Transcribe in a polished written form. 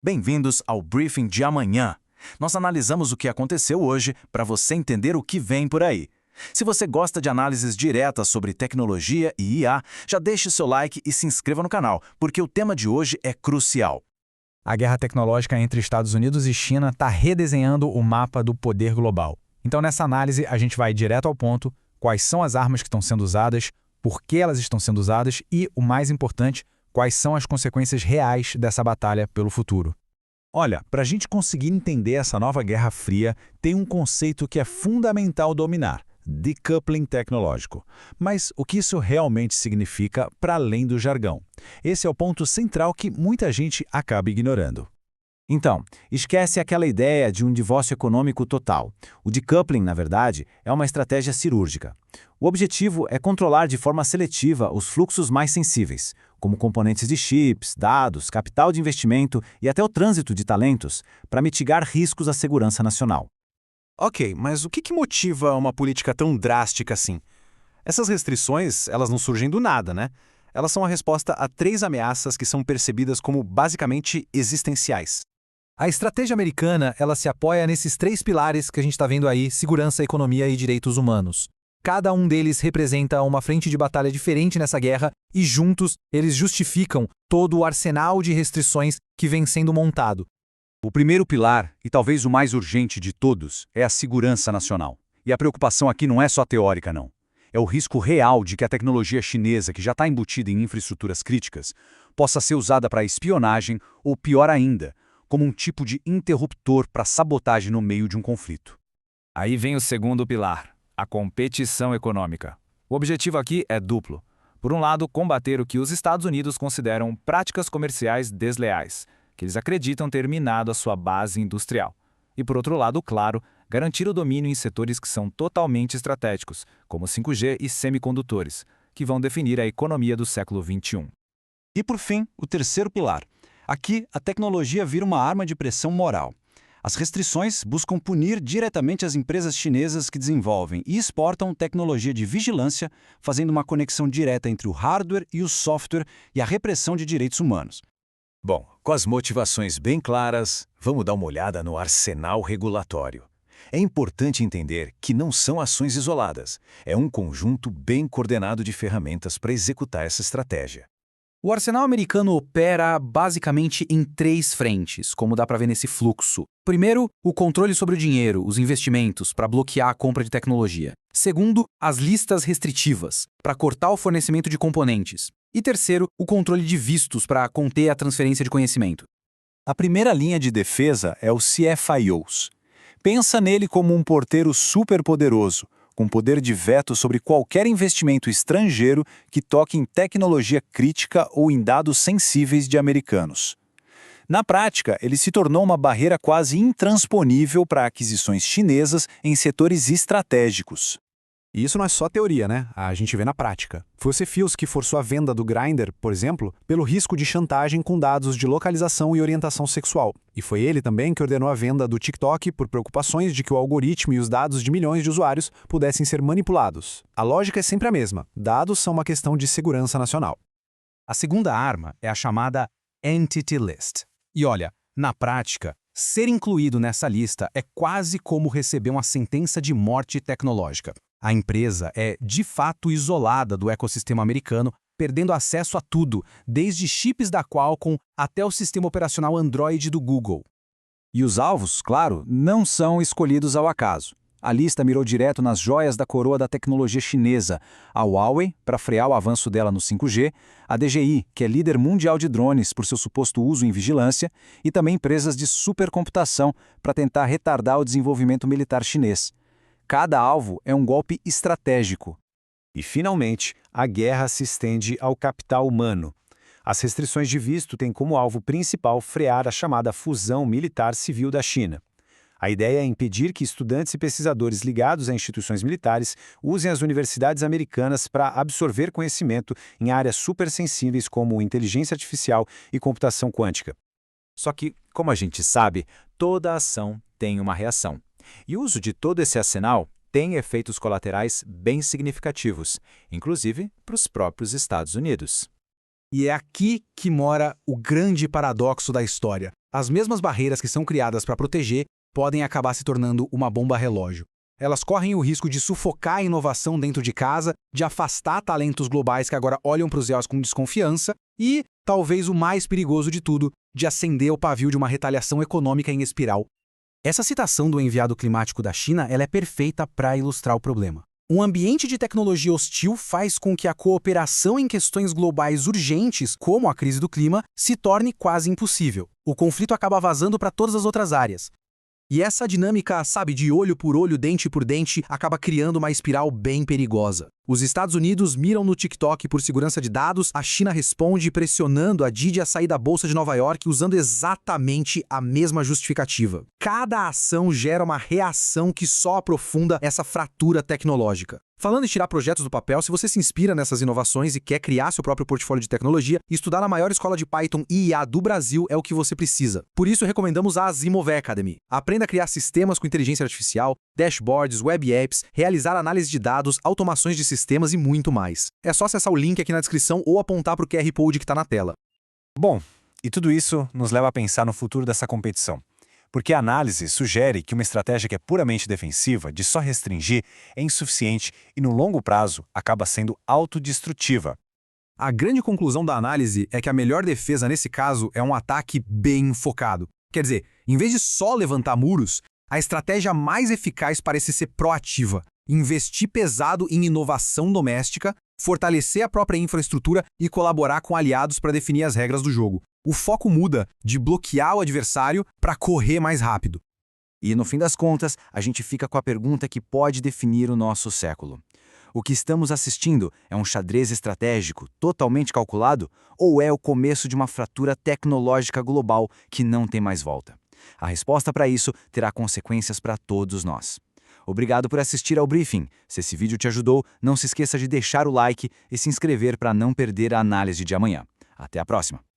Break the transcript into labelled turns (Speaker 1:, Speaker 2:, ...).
Speaker 1: Bem-vindos ao Briefing de amanhã. Nós analisamos o que aconteceu hoje para você entender o que vem por aí. Se você gosta de análises diretas sobre tecnologia e IA, já deixe seu like e se inscreva no canal, porque o tema de hoje é crucial.
Speaker 2: A guerra tecnológica entre Estados Unidos e China está redesenhando o mapa do poder global. Então, nessa análise, a gente vai direto ao ponto: quais são as armas que estão sendo usadas, por que elas estão sendo usadas e, o mais importante, quais são as consequências reais dessa batalha pelo futuro.
Speaker 3: Olha, para a gente conseguir entender essa nova Guerra Fria, tem um conceito que é fundamental dominar: decoupling tecnológico. Mas o que isso realmente significa para além do jargão? Esse é o ponto central que muita gente acaba ignorando.
Speaker 4: Então, esquece aquela ideia de um divórcio econômico total. O decoupling, na verdade, é uma estratégia cirúrgica. O objetivo é controlar de forma seletiva os fluxos mais sensíveis, como componentes de chips, dados, capital de investimento e até o trânsito de talentos, para mitigar riscos à segurança nacional.
Speaker 5: Ok, mas o que motiva uma política tão drástica assim? Essas restrições, elas não surgem do nada, né? Elas são a resposta a 3 ameaças que são percebidas como basicamente existenciais.
Speaker 6: A estratégia americana, ela se apoia nesses 3 pilares que a gente está vendo aí: segurança, economia e direitos humanos. Cada um deles representa uma frente de batalha diferente nessa guerra e juntos eles justificam todo o arsenal de restrições que vem sendo montado.
Speaker 3: O primeiro pilar, e talvez o mais urgente de todos, é a segurança nacional. E a preocupação aqui não é só teórica, não. É o risco real de que a tecnologia chinesa, que já está embutida em infraestruturas críticas, possa ser usada para espionagem ou, pior ainda, como um tipo de interruptor para sabotagem no meio de um conflito.
Speaker 2: Aí vem o segundo pilar: a competição econômica. O objetivo aqui é duplo. Por um lado, combater o que os Estados Unidos consideram práticas comerciais desleais, que eles acreditam ter minado a sua base industrial. E por outro lado, claro, garantir o domínio em setores que são totalmente estratégicos, como 5G e semicondutores, que vão definir a economia do século XXI.
Speaker 7: E por fim, o terceiro pilar. Aqui, a tecnologia vira uma arma de pressão moral. As restrições buscam punir diretamente as empresas chinesas que desenvolvem e exportam tecnologia de vigilância, fazendo uma conexão direta entre o hardware e o software e a repressão de direitos humanos.
Speaker 8: Bom, com as motivações bem claras, vamos dar uma olhada no arsenal regulatório. É importante entender que não são ações isoladas, é um conjunto bem coordenado de ferramentas para executar essa estratégia.
Speaker 6: O arsenal americano opera basicamente em 3 frentes, como dá para ver nesse fluxo. Primeiro, o controle sobre o dinheiro, os investimentos, para bloquear a compra de tecnologia. Segundo, as listas restritivas, para cortar o fornecimento de componentes. E terceiro, o controle de vistos, para conter a transferência de conhecimento.
Speaker 3: A primeira linha de defesa é o CFIUs. Pensa nele como um porteiro superpoderoso, com poder de veto sobre qualquer investimento estrangeiro que toque em tecnologia crítica ou em dados sensíveis de americanos. Na prática, ele se tornou uma barreira quase intransponível para aquisições chinesas em setores estratégicos.
Speaker 5: E isso não é só teoria, né? A gente vê na prática. Foi o Cefius que forçou a venda do Grindr, por exemplo, pelo risco de chantagem com dados de localização e orientação sexual. E foi ele também que ordenou a venda do TikTok por preocupações de que o algoritmo e os dados de milhões de usuários pudessem ser manipulados. A lógica é sempre a mesma: dados são uma questão de segurança nacional.
Speaker 6: A segunda arma é a chamada Entity List. E olha, na prática, ser incluído nessa lista é quase como receber uma sentença de morte tecnológica. A empresa é, de fato, isolada do ecossistema americano, perdendo acesso a tudo, desde chips da Qualcomm até o sistema operacional Android do Google.
Speaker 3: E os alvos, claro, não são escolhidos ao acaso. A lista mirou direto nas joias da coroa da tecnologia chinesa: a Huawei, para frear o avanço dela no 5G, a DJI, que é líder mundial de drones por seu suposto uso em vigilância, e também empresas de supercomputação para tentar retardar o desenvolvimento militar chinês. Cada alvo é um golpe estratégico.
Speaker 8: E, finalmente, a guerra se estende ao capital humano. As restrições de visto têm como alvo principal frear a chamada fusão militar-civil da China. A ideia é impedir que estudantes e pesquisadores ligados a instituições militares usem as universidades americanas para absorver conhecimento em áreas supersensíveis como inteligência artificial e computação quântica.
Speaker 4: Só que, como a gente sabe, toda ação tem uma reação. E o uso de todo esse arsenal tem efeitos colaterais bem significativos, inclusive para os próprios Estados Unidos.
Speaker 6: E é aqui que mora o grande paradoxo da história. As mesmas barreiras que são criadas para proteger podem acabar se tornando uma bomba relógio. Elas correm o risco de sufocar a inovação dentro de casa, de afastar talentos globais que agora olham para os EOS com desconfiança e, talvez o mais perigoso de tudo, de acender o pavio de uma retaliação econômica em espiral. Essa citação do enviado climático da China ela é perfeita para ilustrar o problema. Um ambiente de tecnologia hostil faz com que a cooperação em questões globais urgentes, como a crise do clima, se torne quase impossível. O conflito acaba vazando para todas as outras áreas. E essa dinâmica, sabe, de olho por olho, dente por dente, acaba criando uma espiral bem perigosa. Os Estados Unidos miram no TikTok por segurança de dados, a China responde pressionando a Didi a sair da Bolsa de Nova York usando exatamente a mesma justificativa. Cada ação gera uma reação que só aprofunda essa fratura tecnológica. Falando em tirar projetos do papel, se você se inspira nessas inovações e quer criar seu próprio portfólio de tecnologia, estudar na maior escola de Python e IA do Brasil é o que você precisa. Por isso, recomendamos a Azimovec Academy. Aprenda a criar sistemas com inteligência artificial, dashboards, web apps, realizar análise de dados, automações de sistemas e muito mais. É só acessar o link aqui na descrição ou apontar para o QR Code que está na tela.
Speaker 8: Bom, e tudo isso nos leva a pensar no futuro dessa competição. Porque a análise sugere que uma estratégia que é puramente defensiva, de só restringir, é insuficiente e, no longo prazo, acaba sendo autodestrutiva.
Speaker 6: A grande conclusão da análise é que a melhor defesa nesse caso é um ataque bem focado. Quer dizer, em vez de só levantar muros, a estratégia mais eficaz parece ser proativa, investir pesado em inovação doméstica, fortalecer a própria infraestrutura e colaborar com aliados para definir as regras do jogo. O foco muda de bloquear o adversário para correr mais rápido.
Speaker 1: E, no fim das contas, a gente fica com a pergunta que pode definir o nosso século. O que estamos assistindo é um xadrez estratégico totalmente calculado ou é o começo de uma fratura tecnológica global que não tem mais volta? A resposta para isso terá consequências para todos nós. Obrigado por assistir ao briefing. Se esse vídeo te ajudou, não se esqueça de deixar o like e se inscrever para não perder a análise de amanhã. Até a próxima!